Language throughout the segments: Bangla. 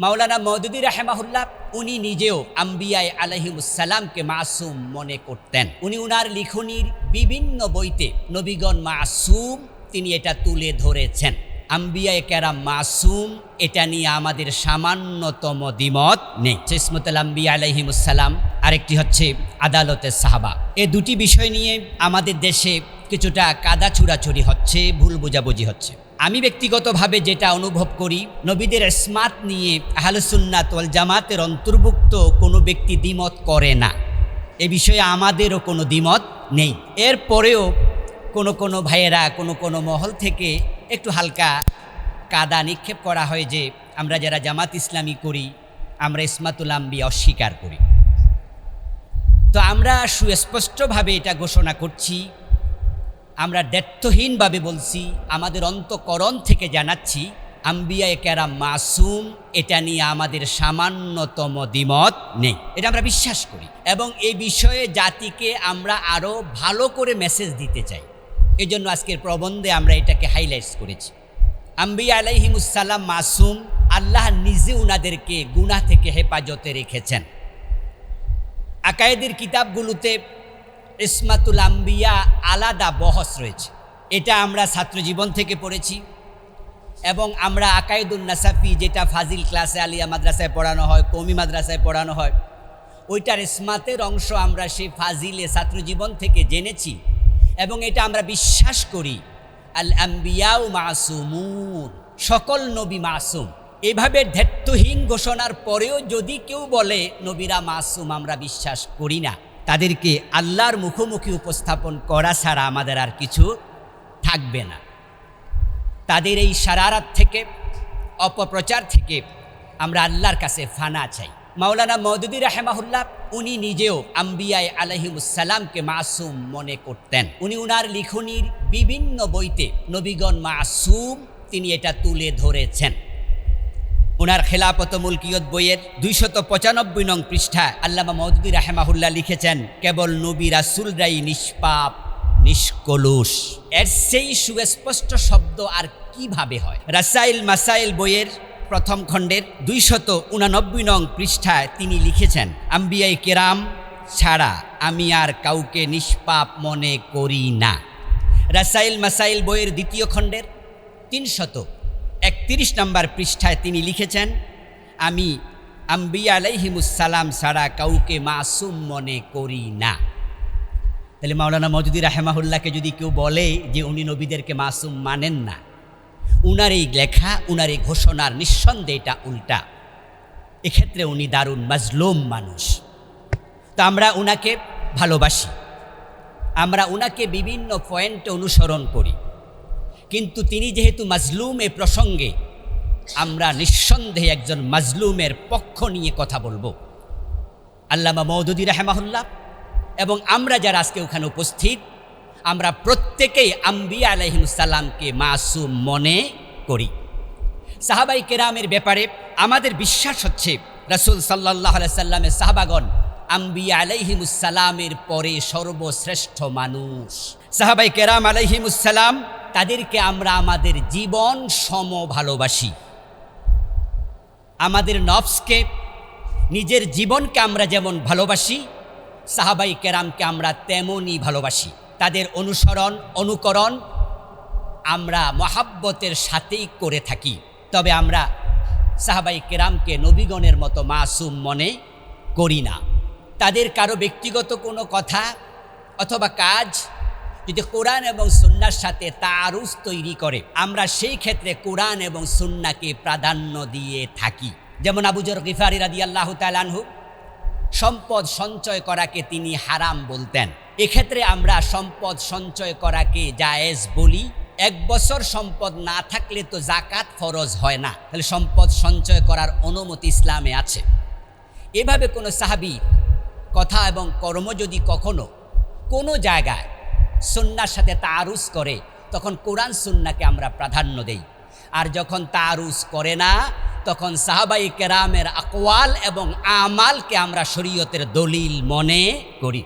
মাওলানা মওদুদী রাহেমাহুল্লাহ উনি নিজেও আম্বিয়ায়ে আলাইহিমুসসালামকে মাসুম মনে করতেন। উনি উনার লিখনির বিভিন্ন বইতে নবীগণ মাসুম তিনি এটা তুলে ধরেছেন। আম্বিয়ায়ে কেরাম মাসুম এটা নিয়ে আমাদের সামান্যতম দ্বিমত নেই। ইসমতুল আম্বিয়া আলাইহিমুসসালাম, আরেকটি হচ্ছে আদালতে সাহাবা। এই দুটি বিষয় নিয়ে আমাদের দেশে কিছুটা কাদা ছুড়াছুড়ি হচ্ছে, ভুল বোঝাবুঝি হচ্ছে। আমি ব্যক্তিগতভাবে যেটা অনুভব করি, নবীদের ইসমাত নিয়ে আহলুস সুন্নাত ওয়াল জামাতের অন্তর্ভুক্ত কোনো ব্যক্তি দ্বিমত করে না। এ বিষয়ে আমাদেরও কোনো দ্বিমত নেই। এরপরেও কোনো ভাইয়েরা কোনো মহল থেকে একটু হালকা কাদা নিক্ষেপ করা হয় যে আমরা যারা জামাত ইসলামী করি আমরা ইসমাতুল আম্বিয়া অস্বীকার করি। তো আমরা সুস্পষ্টভাবে এটা ঘোষণা করছি, আমরা দ্ব্যর্থহীনভাবে বলছি, আমাদের অন্তঃকরণ থেকে জানাচ্ছি আম্বিয়ায়ে কেরাম মাসুম এটা নিয়ে আমাদের সামান্যতম দ্বিমত নেই। এটা আমরা বিশ্বাস করি এবং এই বিষয়ে জাতিকে আমরা আরও ভালো করে মেসেজ দিতে চাই। এজন্য আজকের প্রবন্ধে আমরা এটাকে হাইলাইটস করেছি। আম্বিয়া আলাইহিমুসসালাম মাসুম, আল্লাহ নিজে উনাদেরকে গুনাহ থেকে হেফাজতে রেখেছেন। আকায়েদের কিতাবগুলোতে ইসমাতুল আম্বিয়া আলাদা বহস রয়েছে। এটা আমরা ছাত্রজীবন থেকে পড়েছি এবং আমরা আকায়েদুন নাসাফি, যেটা ফাজিল ক্লাসে আলিয়া মাদ্রাসায় পড়ানো হয়, কওমি মাদ্রাসায় পড়ানো হয়, ওইটার ইসমাতের অংশ আমরা সেই ফাজিলে ছাত্রজীবন থেকে জেনেছি এবং এটা আমরা বিশ্বাস করি আল আম্বিয়াউ মাসুমুন, সকল নবী মাসুম। এভাবে দ্ব্যর্থহীন ঘোষণার পরেও যদি কেউ বলে নবীরা মাসুম, আমরা বিশ্বাস করি না, তাদেরকে আল্লাহর মুখোমুখি উপস্থাপন করা ছাড়া আমাদের আর কিছু থাকবে না। তাদের এই শারারাত থেকে, অপপ্রচার থেকে আমরা আল্লাহর কাছে ফানা চাই। মাওলানা মওদুদী রাহেমাহুল্লাহ উনি নিজেও আম্বিয়ায়ে আলাইহিমুসসালামকে মাসুম মনে করতেন। উনি উনার লিখনির বিভিন্ন বইতে নবীগণ মাসুম তিনি এটা তুলে ধরেছেন। উনার খেলাফত মুলকিয়ত বইয়ের 295 নং পৃষ্ঠায় আল্লামা মওদুদী রাহেমাহুল্লাহ লিখেছেন, কেবল নবী রাসূলরাই নিষ্পাপ নিষ্কলুষ। এর সেই সুস্পষ্ট শব্দ আর কিভাবে হয়? রাসাইল মাসাইল বইয়ের প্রথম খণ্ডের 289 নং পৃষ্ঠায় তিনি লিখেছেন, আম্বিয়ায়ে কেরাম ছাড়া আমি আর কাউকে নিষ্পাপ মনে করি না। রাসাইল মাসাইল বইয়ের দ্বিতীয় খণ্ডের 331 নম্বর পৃষ্ঠায় তিনি লিখেছেন, আমি আম্বিয়া আলাইহিমুসসালাম ছাড়া কাউকে মাসুম মনে করি না। তাহলে মাওলানা মওদুদী রাহেমাহুল্লাহকে যদি কেউ বলে যে উনি নবীদেরকে মাসুম মানেন না, উনার এই লেখা, উনার এই ঘোষণার নিঃসন্দেহে এটা উল্টা। এক্ষেত্রে উনি দারুণ মাজলুম মানুষ। তো আমরা উনাকে ভালোবাসি, আমরা উনাকে বিভিন্ন পয়েন্টে অনুসরণ করি, কিন্তু তিনি যেহেতু মাজলুম, এ প্রসঙ্গে আমরা নিঃসন্দেহে একজন মাজলুমের পক্ষ নিয়ে কথা বলবো। আল্লামা মওদুদী রাহেমাহুল্লাহ এবং আমরা যারা আজকে ওখানে উপস্থিত, আমরা প্রত্যেকেই আম্বিয়া আলাইহিমুসসালামকে মাসুম মনে করি। সাহাবাই কেরামের ব্যাপারে আমাদের বিশ্বাস হচ্ছে রাসূল সাল্লাল্লাহু আলাইহি সাল্লামের সাহাবাগণ আম্বিয়া আলাইহিমুসসালামের পরে সর্বশ্রেষ্ঠ মানুষ। সাহাবাই কেরাম আলাইহিমুসসালাম, তাদেরকে আমরা আমাদের জীবন সম ভালোবাসি। আমাদের নফসকে, নিজের জীবনকে আমরা যেমন ভালোবাসি, সাহাবাই কেরামকে আমরা তেমনই ভালোবাসি। তাদের অনুসরণ, অনুকরণ আমরা মহাব্বতের সাথেই করে থাকি। তবে আমরা সাহাবাই কেরামকে নবীগণের মতো মাসুম মনে করি না। তাদের কারো ব্যক্তিগত কোনো কথা অথবা কাজ যদি কোরআন এবং সুন্নাহর সাথে তাআরুজ তৈরি করে, আমরা সেই ক্ষেত্রে কোরআন এবং সুন্নাহকে প্রাধান্য দিয়ে থাকি। যেমন আবু যর গিফারি রাদিয়াল্লাহু তাআলা আনহু সম্পদ সঞ্চয় করাকে তিনি হারাম বলতেন। এক্ষেত্রে আমরা সম্পদ সঞ্চয় করাকে জায়েজ বলি। 1 বছর সম্পদ না থাকলে তো জাকাত ফরজ হয় না, তাহলে সম্পদ সঞ্চয় করার অনুমতি ইসলামে আছে। এভাবে কোনো সাহাবী কথা এবং কর্ম যদি কখনো কোনো জায়গায় সুন্নাহর সাথে তাআরুজ করে, তখন কোরআন সুন্নাহকে আমরা প্রাধান্য দেই। আর যখন তাআরুজ করে না, তখন সাহাবাই কেরামের আকওয়াল এবং আমালকে আমরা শরীয়তের দলিল মনে করি।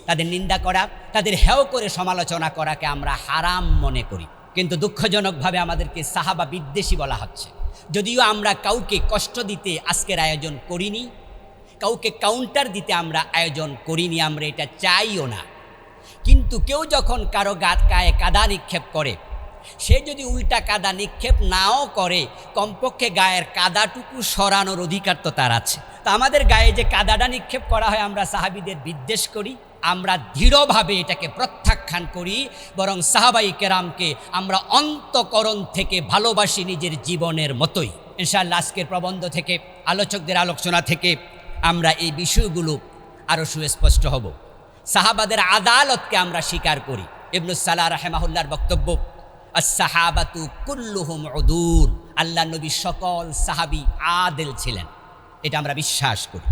তাদের নিন্দা করা, তাদের হেয় করে সমালোচনা করাকে আমরা হারাম মনে করি। কিন্তু দুঃখজনকভাবে আমাদেরকে সাহাবা বিদ্বেষী বলা হচ্ছে। যদিও আমরা কাউকে কষ্ট দিতে আজকের আয়োজন করিনি, কাউকে কাউন্টার দিতে আমরা আয়োজন করিনি, আমরা এটা চাইও না। কিন্তু কেউ যখন কারো গায়ে কাদা নিক্ষেপ করে, সে যদি উল্টা কাদা নিক্ষেপ নাও করে, কমপক্ষে গায়ের কাদাটুকু সরানোর অধিকার তো তার আছে। তা আমাদের গায়ে যে কাদাটা নিক্ষেপ করা হয়, আমরা সাহাবীদের বিদ্বেষ করি, আমরা দৃঢ়ভাবে এটাকে প্রত্যাখ্যান করি, বরং সাহাবাই কেরামকে আমরা অন্তঃকরণ থেকে ভালোবাসি নিজের জীবনের মতোই। ইনশাআল্লাহ আজকের প্রবন্ধ থেকে, আলোচকদের আলোচনা থেকে আমরা এই বিষয়গুলো আরও সুস্পষ্ট হব। সাহাবাদের আদালতকে আমরা স্বীকার করি। ইবনুস সালাহ রাহিমাহুল্লাহর বক্তব্য, আস-সাহাবাতু কুল্লুহুম উদুল, আল্লাহ নবী সকল সাহাবী আদেল ছিলেন, এটা আমরা বিশ্বাস করি।